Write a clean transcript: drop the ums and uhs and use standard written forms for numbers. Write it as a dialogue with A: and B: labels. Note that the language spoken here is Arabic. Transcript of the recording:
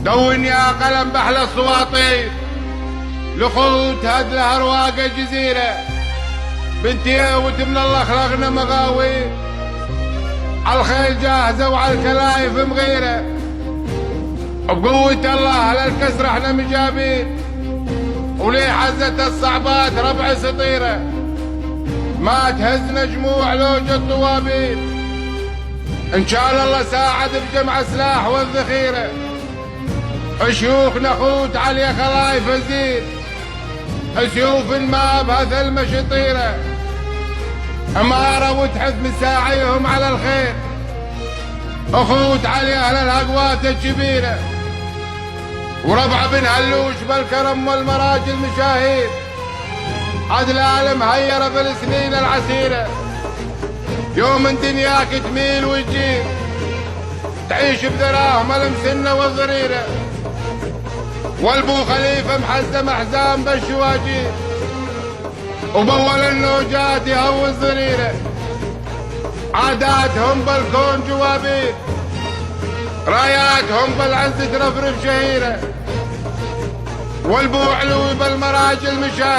A: دون يا قلم بحلى السواطير لخوت هاد الهرواق الجزيرة بنتي وتمن الله خلقنا مغاوي عالخيل جاهزة وعالكلايف مغيرة بقوة الله على الكسر احنا مجابين وليه حزة الصعبات ربع سطيرة ما تهزنا جموع لوج الطوابين ان شاء الله ساعد بجمع سلاح والذخيرة شيوخ نخوت علي خلايف الزين سيوف ما بهذ المشطيرة امارة وتحث مساعيهم على الخير اخوت علي اهل الهقوات الكبيرة وربع بن هلوش بالكرم والمراجل مشاهير عد العالم هيرة في السنين العسيرة يوم دنياك تميل وتجير تعيش بدراهم المسنة والضريرة والبو خليفة محزم احزام بالشواجير وبول النوجات يهوز ضريرة عاداتهم بالكون جوابير راياتهم بالعنز ترفرف شهيرة والبو علوي بالمراجل مشاهير